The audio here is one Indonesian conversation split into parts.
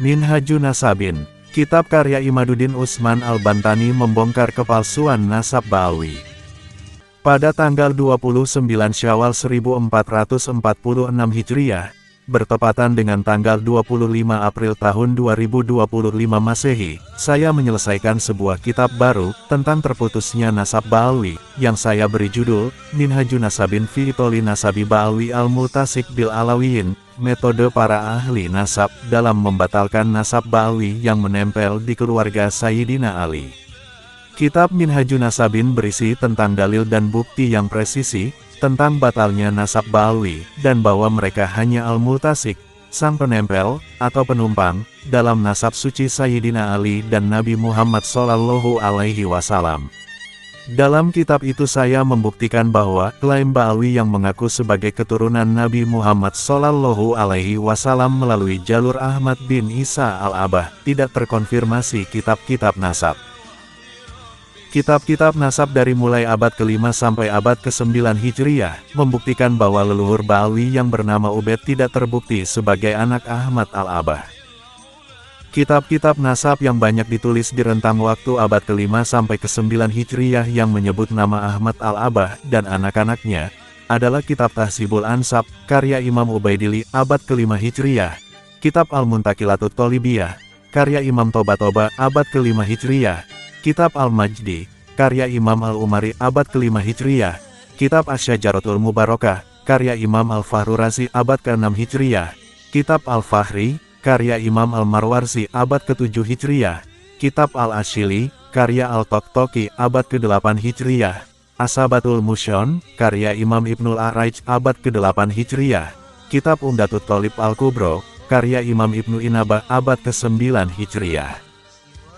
Minhajun Nasabin, kitab karya Imaduddin Usman Al-Bantani membongkar kepalsuan nasab Ba'alwi. Pada tanggal 29 Syawal 1446 Hijriah, bertepatan dengan tanggal 25 April tahun 2025 Masehi, saya menyelesaikan sebuah kitab baru tentang terputusnya nasab Ba'alwi, yang saya beri judul, Minhajun Nasabin fi Ibtali Nasabi Ba'alwi Al-Multasik bil Alawiyin, metode para ahli nasab dalam membatalkan nasab Ba'alwi yang menempel di keluarga Sayyidina Ali. Kitab Minhajun Nasabin berisi tentang dalil dan bukti yang presisi, tentang batalnya nasab Ba'alwi, dan bahwa mereka hanya al-multasik, sang penempel, atau penumpang, dalam nasab suci Sayyidina Ali dan Nabi Muhammad SAW. Dalam kitab itu saya membuktikan bahwa klaim Ba'alwi yang mengaku sebagai keturunan Nabi Muhammad SAW melalui jalur Ahmad bin Isa al-Abah tidak terkonfirmasi kitab-kitab nasab. Kitab-kitab nasab dari mulai abad ke-5 sampai abad ke-9 Hijriah membuktikan bahwa leluhur Ba'alwi yang bernama Ubed tidak terbukti sebagai anak Ahmad al-Abah. Kitab-kitab nasab yang banyak ditulis di rentang waktu abad ke-5 sampai ke-9 Hijriah yang menyebut nama Ahmad al-Abah dan anak-anaknya, adalah kitab Tahsibul Ansab, karya Imam Ubaidili, abad ke-5 Hijriah, kitab Al-Muntaqilatut Tholibiyah, karya Imam Toba-Toba, abad ke-5 Hijriah, kitab Al-Majdi, karya Imam Al-Umari, abad ke-5 Hijriah, kitab Asy-Syajaratul Mubarakah, karya Imam Al-Fahru Razi, abad ke-6 Hijriah, kitab Al-Fahri, karya Imam Al-Marwarzi, abad ke-7 Hijriah, kitab Al-Ashili, karya Al-Toktoki, abad ke-8 Hijriah, Asabatul Mushon, karya Imam Ibnul Araij, abad ke-8 Hijriah, kitab Umdatut Tholib Al-Kubro, karya Imam Ibnu Inabah, abad ke-9 Hijriah.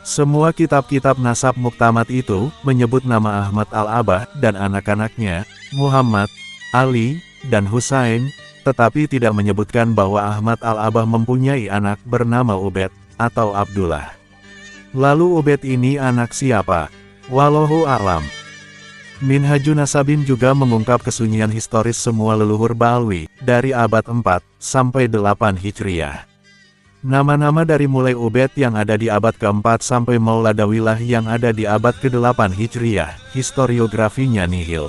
Semua kitab-kitab nasab muktamad itu menyebut nama Ahmad al-Abah dan anak-anaknya, Muhammad, Ali, dan Husain, tetapi tidak menyebutkan bahwa Ahmad al-Abah mempunyai anak bernama Ubed, atau Abdullah. Lalu Ubed ini anak siapa? Wallahu a'lam. Minhajun Nasabin juga mengungkap kesunyian historis semua leluhur Ba'alwi, dari abad 4 sampai 8 Hijriah. Nama-nama dari mulai Ubed yang ada di abad ke-4 sampai Mauladawilah yang ada di abad ke-8 Hijriah, historiografinya nihil.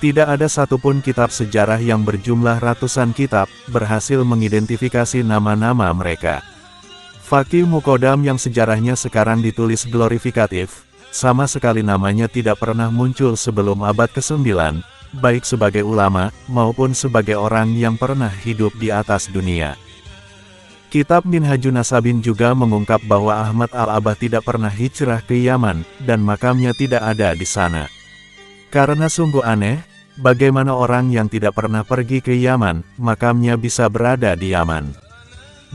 Tidak ada satupun kitab sejarah yang berjumlah ratusan kitab, berhasil mengidentifikasi nama-nama mereka. Faqih Muqaddam yang sejarahnya sekarang ditulis glorifikatif, sama sekali namanya tidak pernah muncul sebelum abad ke-9, baik sebagai ulama, maupun sebagai orang yang pernah hidup di atas dunia. Kitab Minhajun Nasabin juga mengungkap bahwa Ahmad al-Abah tidak pernah hijrah ke Yaman, dan makamnya tidak ada di sana. Karena sungguh aneh, bagaimana orang yang tidak pernah pergi ke Yaman, makamnya bisa berada di Yaman.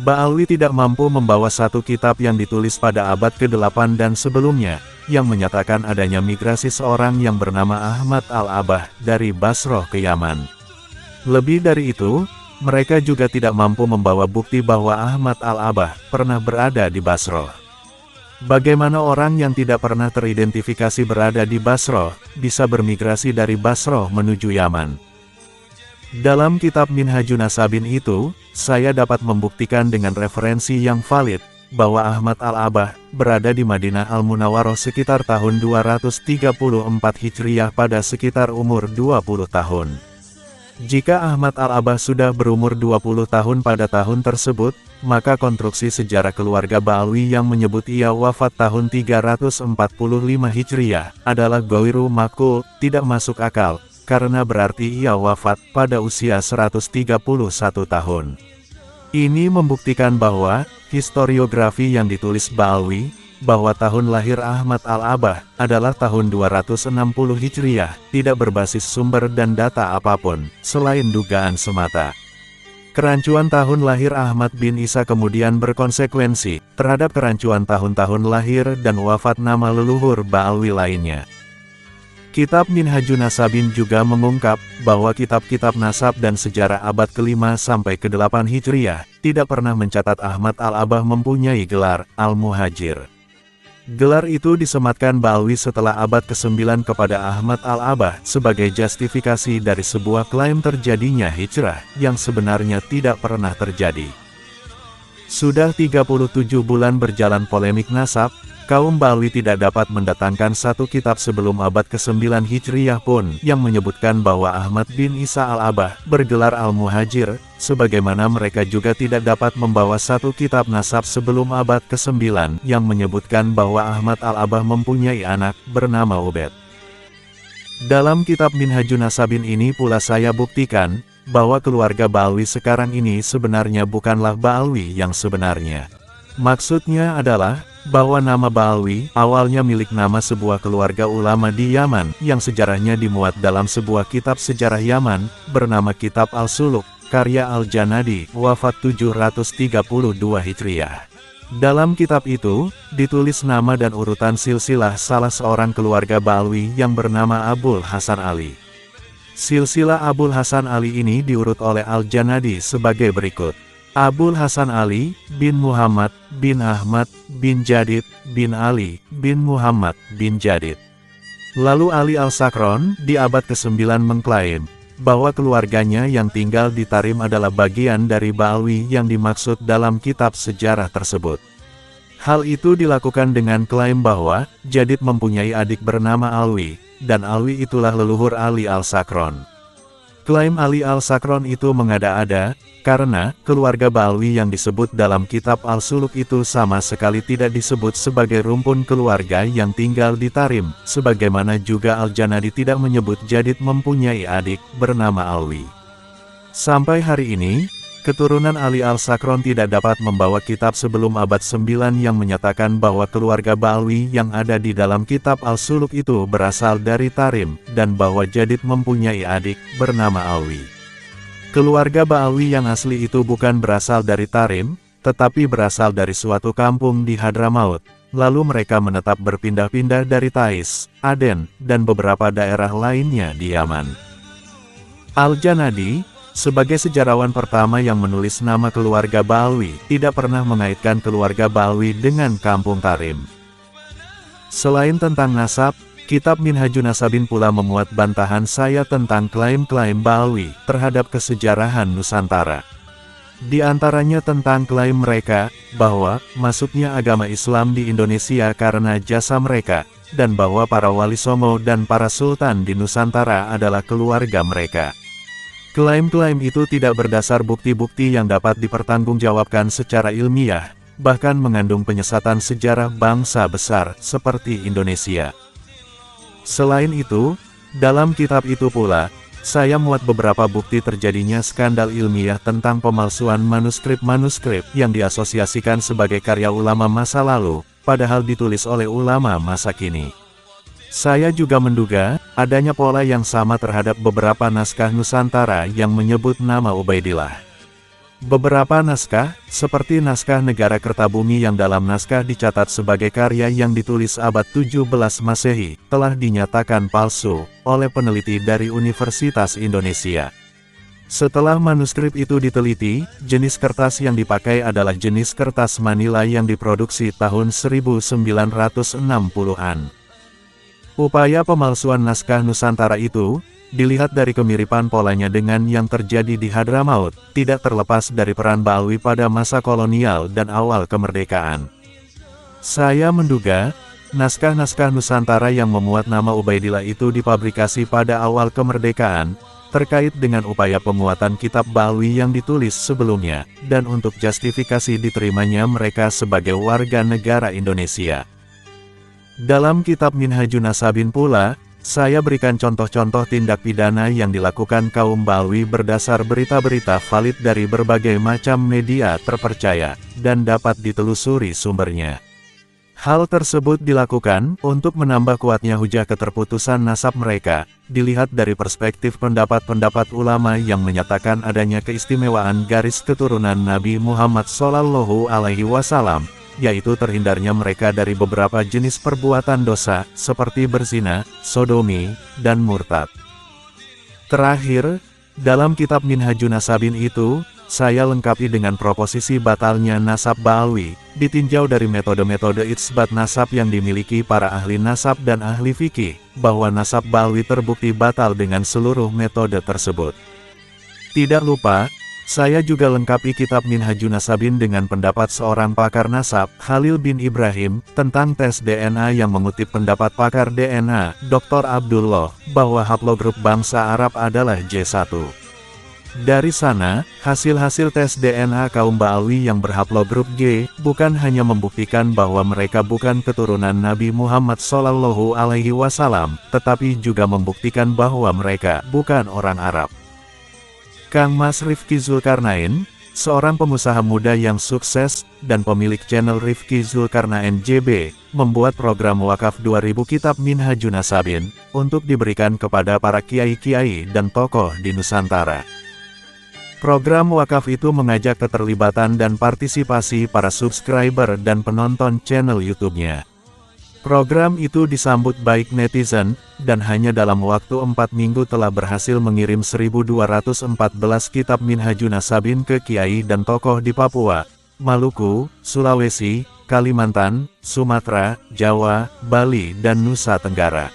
Ba'alwi tidak mampu membawa satu kitab yang ditulis pada abad ke-8 dan sebelumnya, yang menyatakan adanya migrasi seorang yang bernama Ahmad al-Abah dari Basroh ke Yaman. Lebih dari itu, mereka juga tidak mampu membawa bukti bahwa Ahmad al-Abah pernah berada di Basroh. Bagaimana orang yang tidak pernah teridentifikasi berada di Basroh, bisa bermigrasi dari Basroh menuju Yaman? Dalam kitab Minhajun Nasabin itu, saya dapat membuktikan dengan referensi yang valid, bahwa Ahmad al-Abah berada di Madinah Al-Munawwaroh sekitar tahun 234 Hijriah pada sekitar umur 20 tahun. Jika Ahmad al-Abah sudah berumur 20 tahun pada tahun tersebut, maka konstruksi sejarah keluarga Ba'alwi yang menyebut ia wafat tahun 345 Hijriah adalah ghairu maqul, tidak masuk akal, karena berarti ia wafat pada usia 131 tahun. Ini membuktikan bahwa historiografi yang ditulis Ba'alwi, bahwa tahun lahir Ahmad al-Abah adalah tahun 260 Hijriah, tidak berbasis sumber dan data apapun, selain dugaan semata. Kerancuan tahun lahir Ahmad bin Isa kemudian berkonsekuensi terhadap kerancuan tahun-tahun lahir dan wafat nama leluhur Ba'alwi lainnya. Kitab Minhajun Nasabin juga mengungkap bahwa kitab-kitab nasab dan sejarah abad ke-5 sampai ke-8 Hijriah tidak pernah mencatat Ahmad al-Abah mempunyai gelar Al-Muhajir. Gelar itu disematkan Ba'alwi setelah abad ke-9 kepada Ahmad Al-Abah sebagai justifikasi dari sebuah klaim terjadinya hijrah yang sebenarnya tidak pernah terjadi. Sudah 37 bulan berjalan polemik nasab, kaum Ba'alwi tidak dapat mendatangkan satu kitab sebelum abad ke-9 Hijriyah pun yang menyebutkan bahwa Ahmad bin Isa Al-Abah bergelar Al-Muhajir, sebagaimana mereka juga tidak dapat membawa satu kitab nasab sebelum abad ke-9 yang menyebutkan bahwa Ahmad Al-Abah mempunyai anak bernama Ubed. Dalam kitab Minhajun Nasabin ini pula saya buktikan bahwa keluarga Ba'alwi sekarang ini sebenarnya bukanlah Ba'alwi yang sebenarnya. Maksudnya adalah bahwa nama Ba'alwi awalnya milik nama sebuah keluarga ulama di Yaman yang sejarahnya dimuat dalam sebuah kitab sejarah Yaman bernama Kitab Al-Suluk, karya Al-Janadi, wafat 732 Hijriyah. Dalam kitab itu, ditulis nama dan urutan silsilah salah seorang keluarga Ba'alwi yang bernama Abul Hasan Ali. Silsilah Abul Hasan Ali ini diurut oleh Al-Janadi sebagai berikut. Abul Hasan Ali, bin Muhammad, bin Ahmad, bin Jadid, bin Ali, bin Muhammad, bin Jadid. Lalu Ali Al-Sakron, di abad ke-9 mengklaim, bahwa keluarganya yang tinggal di Tarim adalah bagian dari Ba'alwi yang dimaksud dalam kitab sejarah tersebut. Hal itu dilakukan dengan klaim bahwa, Jadid mempunyai adik bernama Alwi, dan Alwi itulah leluhur Ali Al-Sakron. Klaim Ali Al-Sakron itu mengada-ada, karena keluarga Ba'alwi yang disebut dalam kitab Al-Suluk itu sama sekali tidak disebut sebagai rumpun keluarga yang tinggal di Tarim, sebagaimana juga Al-Janadi tidak menyebut Jadid mempunyai adik bernama Alwi. Sampai hari ini, keturunan Ali Al-Sakron tidak dapat membawa kitab sebelum abad 9 yang menyatakan bahwa keluarga Ba'alwi yang ada di dalam kitab Al-Suluk itu berasal dari Tarim, dan bahwa Jadid mempunyai adik bernama Alwi. Keluarga Ba'alwi yang asli itu bukan berasal dari Tarim, tetapi berasal dari suatu kampung di Hadramaut. Lalu mereka menetap berpindah-pindah dari Taiz, Aden, dan beberapa daerah lainnya di Yaman. Al-Janadi, sebagai sejarawan pertama yang menulis nama keluarga Ba'alwi, tidak pernah mengaitkan keluarga Ba'alwi dengan kampung Tarim. Selain tentang nasab, Kitab Minhajun Nasabin pula memuat bantahan saya tentang klaim-klaim Ba'alwi terhadap kesejarahan Nusantara. Di antaranya tentang klaim mereka, bahwa masuknya agama Islam di Indonesia karena jasa mereka, dan bahwa para wali songo dan para sultan di Nusantara adalah keluarga mereka. Klaim-klaim itu tidak berdasar bukti-bukti yang dapat dipertanggungjawabkan secara ilmiah, bahkan mengandung penyesatan sejarah bangsa besar seperti Indonesia. Selain itu, dalam kitab itu pula, saya muat beberapa bukti terjadinya skandal ilmiah tentang pemalsuan manuskrip-manuskrip yang diasosiasikan sebagai karya ulama masa lalu, padahal ditulis oleh ulama masa kini. Saya juga menduga, adanya pola yang sama terhadap beberapa naskah Nusantara yang menyebut nama Ubaidillah. Beberapa naskah, seperti naskah Negara Kertabumi yang dalam naskah dicatat sebagai karya yang ditulis abad 17 Masehi, telah dinyatakan palsu oleh peneliti dari Universitas Indonesia. Setelah manuskrip itu diteliti, jenis kertas yang dipakai adalah jenis kertas Manila yang diproduksi tahun 1960-an. Upaya pemalsuan naskah Nusantara itu, dilihat dari kemiripan polanya dengan yang terjadi di Hadramaut, tidak terlepas dari peran Ba'alwi pada masa kolonial dan awal kemerdekaan. Saya menduga, naskah-naskah Nusantara yang memuat nama Ubaidillah itu dipabrikasi pada awal kemerdekaan, terkait dengan upaya pemuatan kitab Ba'alwi yang ditulis sebelumnya, dan untuk justifikasi diterimanya mereka sebagai warga negara Indonesia. Dalam kitab Minhajun Nasabin pula, saya berikan contoh-contoh tindak pidana yang dilakukan kaum Ba'alwi berdasar berita-berita valid dari berbagai macam media terpercaya, dan dapat ditelusuri sumbernya. Hal tersebut dilakukan untuk menambah kuatnya hujah keterputusan nasab mereka, dilihat dari perspektif pendapat-pendapat ulama yang menyatakan adanya keistimewaan garis keturunan Nabi Muhammad SAW, yaitu terhindarnya mereka dari beberapa jenis perbuatan dosa, seperti berzina, sodomi, dan murtad. Terakhir, dalam kitab Minhajun Nasabin itu, saya lengkapi dengan proposisi batalnya nasab ba'alwi, ditinjau dari metode-metode itsbat nasab yang dimiliki para ahli nasab dan ahli fikih, bahwa nasab ba'alwi terbukti batal dengan seluruh metode tersebut. Tidak lupa, saya juga lengkapi kitab Minhajun Nasabin dengan pendapat seorang pakar nasab, Khalil bin Ibrahim, tentang tes DNA yang mengutip pendapat pakar DNA, Dr. Abdullah, bahwa haplogrup bangsa Arab adalah J1. Dari sana, hasil-hasil tes DNA kaum Ba'alwi yang berhaplogrup G, bukan hanya membuktikan bahwa mereka bukan keturunan Nabi Muhammad SAW, tetapi juga membuktikan bahwa mereka bukan orang Arab. Kang Mas Rifki Zulkarnain, seorang pengusaha muda yang sukses, dan pemilik channel Rifki Zulkarnain JB, membuat program wakaf 2000 kitab Minhajun Nasabin, untuk diberikan kepada para kiai-kiai dan tokoh di Nusantara. Program wakaf itu mengajak keterlibatan dan partisipasi para subscriber dan penonton channel YouTube-nya. Program itu disambut baik netizen, dan hanya dalam waktu 4 minggu telah berhasil mengirim 1214 kitab Minhajun Nasabin ke kiai dan tokoh di Papua, Maluku, Sulawesi, Kalimantan, Sumatera, Jawa, Bali dan Nusa Tenggara.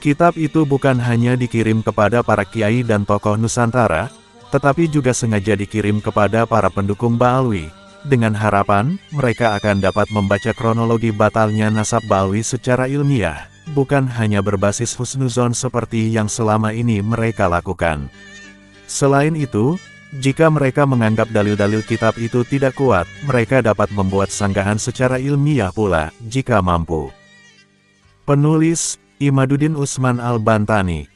Kitab itu bukan hanya dikirim kepada para kiai dan tokoh Nusantara, tetapi juga sengaja dikirim kepada para pendukung Ba'alwi, dengan harapan mereka akan dapat membaca kronologi batalnya nasab Ba'alwi secara ilmiah, bukan hanya berbasis husnuzon seperti yang selama ini mereka lakukan. Selain itu, jika mereka menganggap dalil-dalil kitab itu tidak kuat, mereka dapat membuat sanggahan secara ilmiah pula, jika mampu. Penulis, Imaduddin Usman Al-Bantani.